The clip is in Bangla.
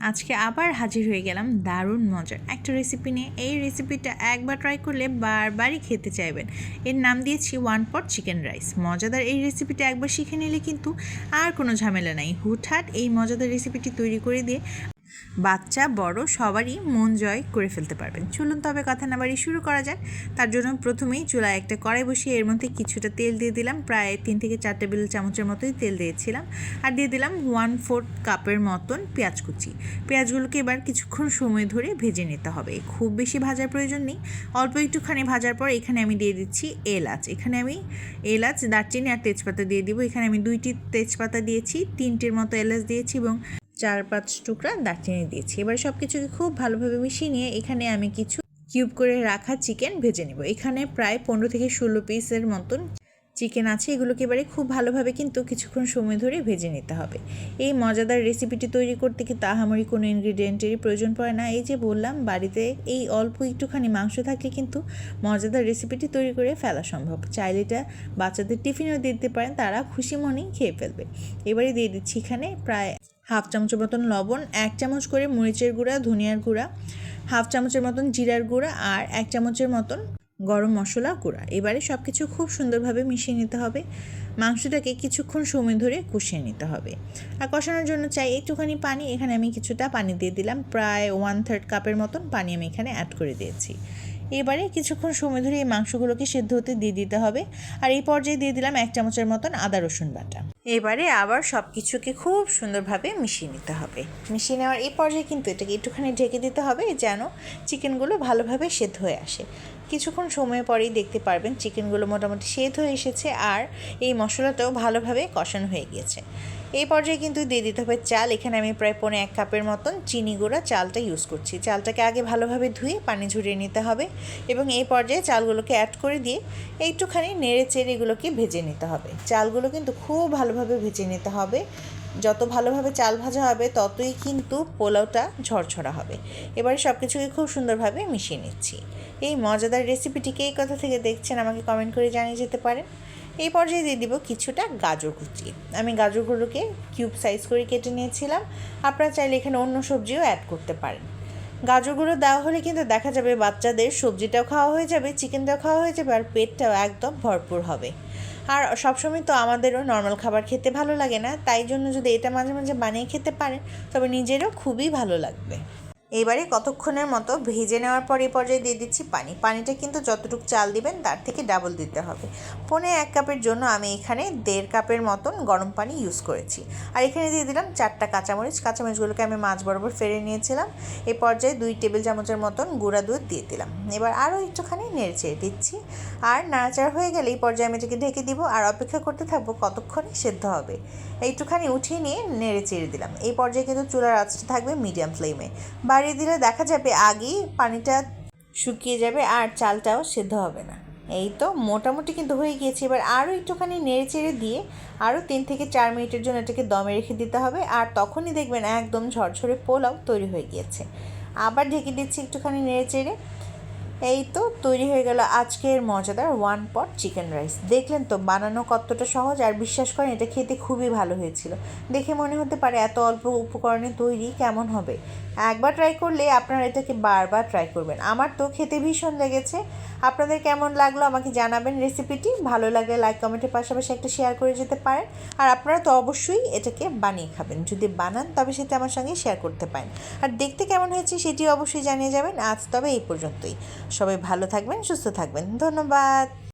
আজকে আবার হাজির হয়ে গেলাম দারুণ মজার একটা রেসিপি নিয়ে। এই রেসিপিটা একবার ট্রাই করলে বারবারই খেতে চাইবেন। এর নাম দিয়েছি 1 পট চিকেন রাইস। মজাদার এই রেসিপিটা একবার শিখে নিলে কিন্তু আর কোনো ঝামেলা নাই। হুটহাট এই মজাদার রেসিপিটি তৈরি করে দিয়ে বাচ্চা বড় সবারই মন জয় করে ফেলতে পারবেন। চলুন তবে কথা না বাড়িয়ে শুরু করা যাক। তার জন্য প্রথমেই চুলায় একটা কড়াই বসিয়ে এর মধ্যে কিছুটা তেল দিয়ে দিলাম। প্রায় 3 থেকে 4 টেবিল চামচের মতোই তেল দিয়েছিলাম। আর দিয়ে দিলাম 1/4 কাপের মতন পেঁয়াজ কুচি। পেঁয়াজগুলোকে এবার কিছুক্ষণ সময় ধরে ভেজে নিতে হবে। খুব বেশি ভাজার প্রয়োজন নেই, অল্প একটুখানি ভাজার পর এখানে আমি দিয়ে দিচ্ছি এলাচ। এখানে আমি এলাচ, দারচিনি আর তেজপাতা দিয়ে দিব। এখানে আমি 2টি তেজপাতা দিয়েছি, 3টের মতো এলাচ দিয়েছি এবং 4-5 টুকরা দারচিনি দিয়েছি। এবার সব কিছুকে খুব ভালোভাবে মিশিয়ে নিয়ে এখানে আমি কিছু কিউব করে রাখা চিকেন ভেজে নেব। এখানে প্রায় 15 থেকে 16 পিসের মতন চিকেন আছে। এগুলোকে এবারে খুব ভালোভাবে কিন্তু কিছুক্ষণ সময় ধরে ভেজে নিতে হবে। এই মজাদার রেসিপিটি তৈরি করতে কিন্তু আহামরি কোনো ইনগ্রিডিয়েন্টেরই প্রয়োজন পড়ে না। এই যে বললাম, বাড়িতে এই অল্প একটুখানি মাংস থাকলে কিন্তু মজাদার রেসিপিটি তৈরি করে ফেলা সম্ভব। চাইলে এটা বাচ্চাদের টিফিনেও দিতে পারেন, তারা খুশি মনেই খেয়ে ফেলবে। এবারে দিয়ে দিচ্ছি এখানে প্রায় 1/2 চামচের মতন লবণ, 1 চামচ করে মরিচের গুঁড়া, ধনিয়ার গুঁড়া, 1/2 চামচের মতন জিরার গুঁড়া আর 1 চামচের মতন গরম মশলা গুঁড়া। এবারে সব কিছু খুব সুন্দরভাবে মিশিয়ে নিতে হবে। মাংসটাকে কিছুক্ষণ সময় ধরে কষিয়ে নিতে হবে। আর কষানোর জন্য চাই একটুখানি পানি। এখানে আমি কিছুটা পানি দিয়ে দিলাম, প্রায় 1/3 কাপের মতন পানি আমি এখানে অ্যাড করে দিয়েছি। এবারে কিছুক্ষণ সময় ধরে এই মাংসগুলোকে সেদ্ধ হতে দিয়ে দিতে হবে। আর এই পর্যায়ে দিয়ে দিলাম 1 চামচের মতন আদা রসুন বাটা। এবারে আবার সব কিছুকে খুব সুন্দরভাবে মিশিয়ে নিতে হবে। মিশিয়ে নেওয়ার এই পর্যায়ে কিন্তু এটাকে একটুখানি ঢেকে দিতে হবে যেন চিকেনগুলো ভালোভাবে সেদ্ধ হয়ে আসে। কিছুক্ষণ সময় পরেই দেখতে পারবেন চিকেনগুলো মোটামুটি সেদ্ধ হয়ে এসেছে আর এই মশলাটাও ভালোভাবে কষানো হয়ে গিয়েছে। এই পর্যায়ে কিন্তু দিয়ে দিতে হবে চাল। এখানে আমি প্রায় 1 কাপের মতন চিনি গুঁড়া চালটা ইউজ করছি। চালটাকে আগে ভালোভাবে ধুয়ে পানি ঝরিয়ে নিতে হবে এবং এই পর্যায়ে চালগুলোকে অ্যাড করে দিয়ে একটুখানি নেড়ে চেড়ে এগুলোকে ভেজে নিতে হবে। চালগুলো কিন্তু খুব ভালোভাবে ভেজে নিতে হবে। যত ভালোভাবে চাল ভাজা হবে ততই কিন্তু পোলাওটা ঝরঝরা হবে। এবারে সব কিছুকে খুব সুন্দরভাবে মিশিয়ে নিচ্ছি। এই মজাদার রেসিপিটিকে এই কথা থেকে দেখছেন আমাকে কমেন্ট করে জানিয়ে যেতে পারেন। এই পর্যায়ে দিয়ে দিব কিছুটা গাজর কুচি। আমি গাজরগুলোকে কিউব সাইজ করে কেটে নিয়েছিলাম। আপনারা চাইলে এখানে অন্য সবজিও অ্যাড করতে পারেন। গাজরগুলো দেওয়া হলে কিন্তু দেখা যাবে বাচ্চাদের সবজিটাও খাওয়া হয়ে যাবে, চিকেনটাও খাওয়া হয়ে যাবে আর পেটটাও একদম ভরপুর হবে। আর সবসময় তো আমাদেরও নর্মাল খাবার খেতে ভালো লাগে না, তাই জন্য যদি এটা মাঝে মাঝে বানিয়ে খেতে পারেন তবে নিজেরও খুবই ভালো লাগবে। এবারে কতক্ষণের মতো ভেজে নেওয়ার পর এই পর্যায়ে দিয়ে দিচ্ছি পানি। পানিটা কিন্তু যতটুকু চাল দিবেন তার থেকে ডাবল দিতে হবে। 1 কাপের জন্য আমি এখানে 1.5 কাপের মতন গরম পানি ইউজ করেছি। আর এখানে দিয়ে দিলাম 4টা কাঁচামরিচ। কাঁচামরিচগুলোকে আমি মাছ বরাবর ফেলে নিয়েছিলাম। এই পর্যায়ে 2 টেবিল চামচের মতন গুঁড়া দুধ দিয়ে দিলাম। এবার আরও একটুখানি নেড়ে চেড়ে দিচ্ছি। আর নাড়াচাড়া হয়ে গেলে এই পর্যায়ে আমি এটাকে ঢেকে দিব আর অপেক্ষা করতে থাকবো কতক্ষণে সেদ্ধ হবে। একটুখানি উঠিয়ে নিয়ে নেড়ে চেড়ে দিলাম। এই পর্যায়ে কিন্তু চুলার আঁচটা থাকবে মিডিয়াম ফ্লেমে। বাড়িয়ে দিলে দেখা যাবে আগেই পানিটা শুকিয়ে যাবে আর চালটাও সেদ্ধ হবে না। এই তো মোটামুটি কিন্তু হয়ে গিয়েছে। এবার আরও একটুখানি নেড়ে চেড়ে দিয়ে আরও 3 থেকে 4 মিনিটের জন্য এটাকে দমে রেখে দিতে হবে। আর তখনই দেখবেন একদম ঝরঝরে পোলাও তৈরি হয়ে গিয়েছে। আবার ঢেকে দিচ্ছি একটুখানি নেড়ে চেড়ে। এই তো তৈরি হয়ে গেল আজকের মজাদার 1 পট চিকেন রাইস। দেখলেন তো বানানো কতটা সহজ, আর বিশ্বাস করেন এটা খেতে খুবই ভালো হয়েছিল। দেখে মনে হতে পারে এত অল্প উপকরণে তৈরি কেমন হবে। একবার ট্রাই করলে আপনারা এটাকে বারবার ট্রাই করবেন। আমার তো খেতে ভীষণ লেগেছে। আপনাদের কেমন লাগলো আমাকে জানাবেন রেসিপিটি। ভালো লাগলে লাইক কমেন্টের পাশাপাশি একটা শেয়ার করে যেতে পারেন। আর আপনারা তো অবশ্যই এটাকে বানিয়ে খাবেন। যদি বানান তবে সেটা আমার সঙ্গে শেয়ার করতে পারেন। আর দেখতে কেমন হয়েছে সেটিও অবশ্যই জানিয়ে যাবেন। আজ তবে এই পর্যন্তই। সবাই ভালো থাকবেন, সুস্থ থাকবেন। ধন্যবাদ।